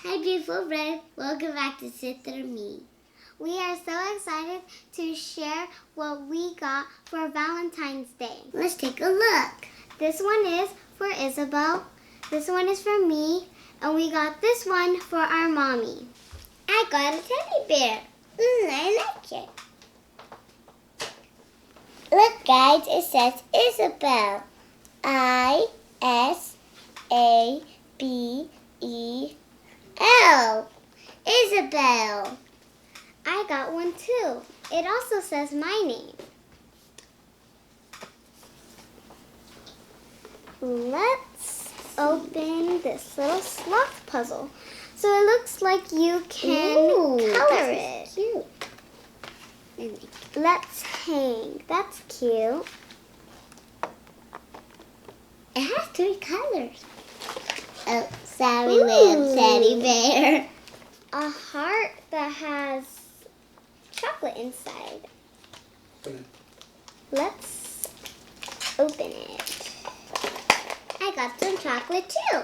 Hi, beautiful friends. Welcome back to Sit Through Me. We are so excited to share what we got for Valentine's Day. Let's take a look. This one is for Isabel. This one is for me. And we got this one for our mommy. I got a teddy bear. I like it. Look, guys, it says Isabel. I-S-A-B-E-L. Isabel. I got one too. It also says my name. Let's open this little sloth puzzle. So it looks like you can color it. Cute. Let's hang. That's cute. It has 3 colors. Oh, sorry, little teddy bear. A heart that has chocolate inside. Let's open it. I got some chocolate too.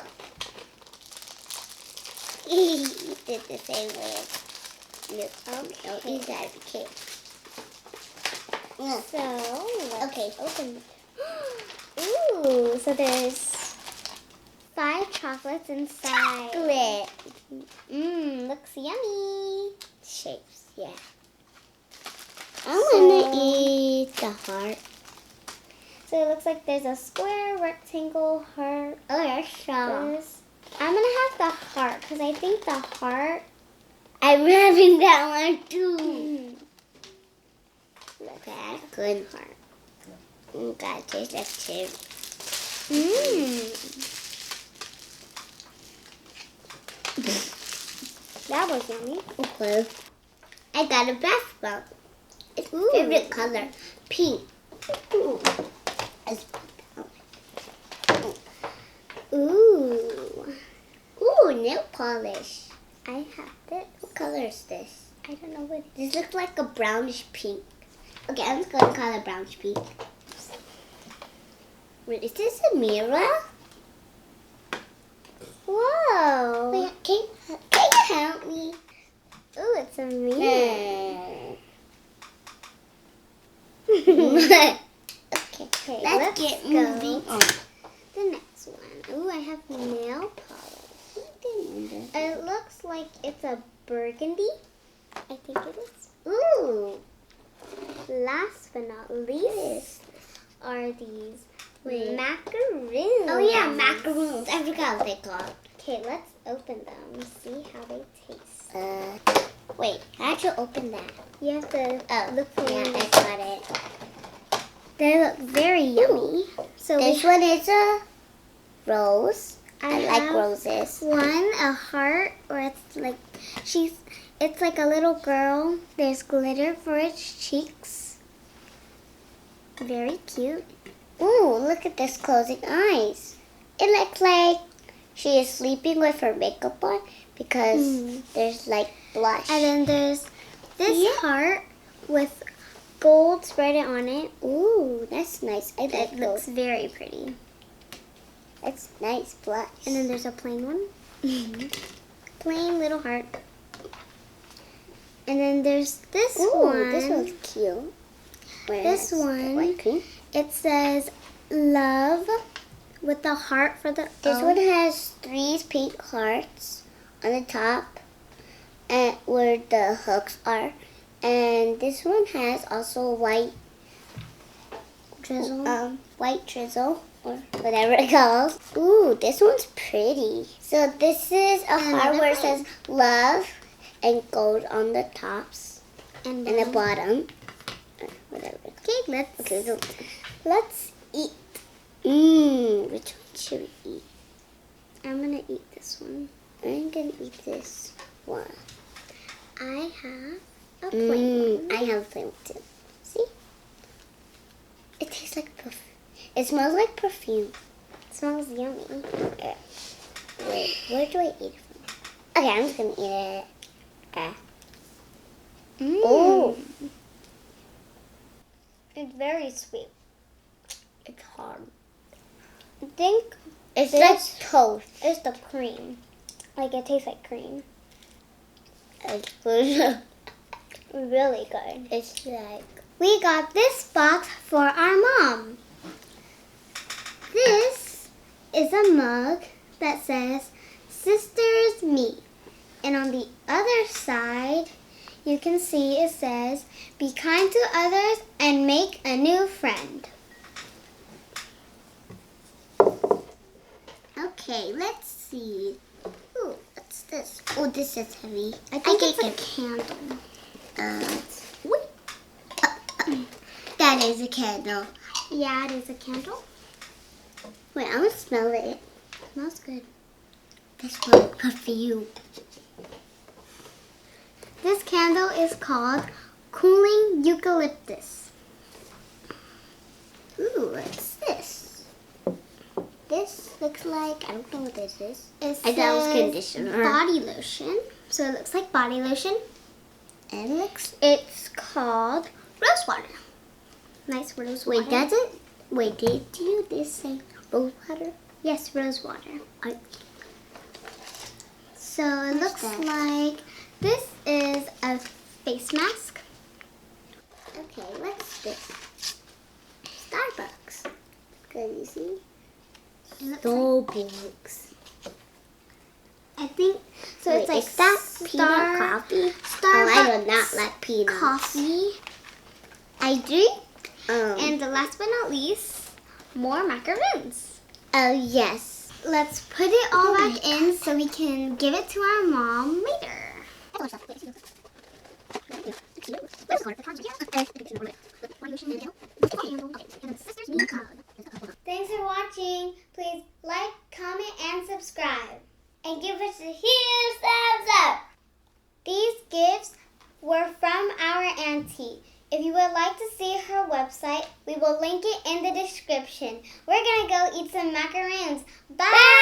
You did the same way. Look, okay. These are the cake. So, Okay. Open it. Ooh, so there's 5 chocolates inside. Chocolate. Looks yummy. Shapes, yeah. I want to eat the heart. So it looks like there's a square, rectangle, heart. Oh, that's strong. I'm going to have the heart because I think the heart. I'm having that one too. Look at that good heart. God, tastes like cherry. That was yummy. Okay. I got a basketball. It's my favorite color, pink. Ooh. Ooh, nail polish. I have this. What color is this? I don't know what it This looks like a brownish pink. Okay, I'm just going to call it brownish pink. Wait, is this a mirror? Whoa. Wait, can you help me? Ooh, it's a mirror. Okay, let's get moving on. The next one. Ooh, I have nail polish. It looks like it's a burgundy. I think it is. Ooh. Last but not least are these macaroons. Oh yeah, macarons. I forgot what they called. Okay, let's open them. See how they taste. Wait, how'd you open that? You have to look for Yeah, one. I got it. They look very yummy. So This one is a rose. I like roses. One, a heart, or it's like it's like a little girl. There's glitter for its cheeks. Very cute. Ooh, look at this closing eyes. It looks like she is sleeping with her makeup on because there's like blush. And then there's this heart with gold spread on it. Ooh, that's nice. I like It those. looks very pretty. That's nice blush. And then there's a plain one. Plain little heart. And then there's this one. This one's cute. This one. White cream. It says love with the heart for the This O. one has 3 pink hearts on the top and where the hooks are. And this one has also white drizzle. White drizzle or whatever it calls. Ooh, this one's pretty. So this is a heart where it says love and gold on the tops and the bottom. Whatever. Okay, let's eat. Which one should we eat? I'm gonna eat this one. I'm gonna eat this one. I have a plain one. I have a plain one too. See? It tastes like perfume. It smells like perfume. It smells yummy. Wait, where do I eat it from? Okay, I'm just gonna eat it. Oh, it's very sweet. it's hard. I think It's this like toast. is the cream. Like it tastes like cream. It's really Good. It's like We got this box for our mom. This is a mug that says Sisters Meet. And on the other side, you can see it says, be kind to others and make a new friend. okay. Let's see. Ooh, what's this? Oh, this is heavy. I think it's can- a candle. That is a candle. Yeah, it is a candle. Wait, I'm gonna smell it. It smells good. This one good for you. This candle is called Cooling Eucalyptus. Ooh, what's this? This looks like, I don't know what this is. It I thought it was says conditioner. Body lotion. So it looks like body lotion. And it looks. It's called rose water. Nice rose water. Wait, does it? Wait, did you this say rose water? Yes, rose water. So it What's looks that? like this is a face mask. Okay, what's this? Starbucks. Can you see? It looks Starbucks. I think so. Wait, it's like is that peanut coffee? Starbucks Oh, I do not like peanuts. coffee. I drink. And And the last but not least, more macarons. oh yes. Let's put it all back in so we can give it to our mom later. Thanks for watching. Please like, comment, and subscribe. And give us a huge thumbs up. These gifts were from our auntie. If you would like to see her website, we will link it in the description. We're going to go eat some macarons. Bye!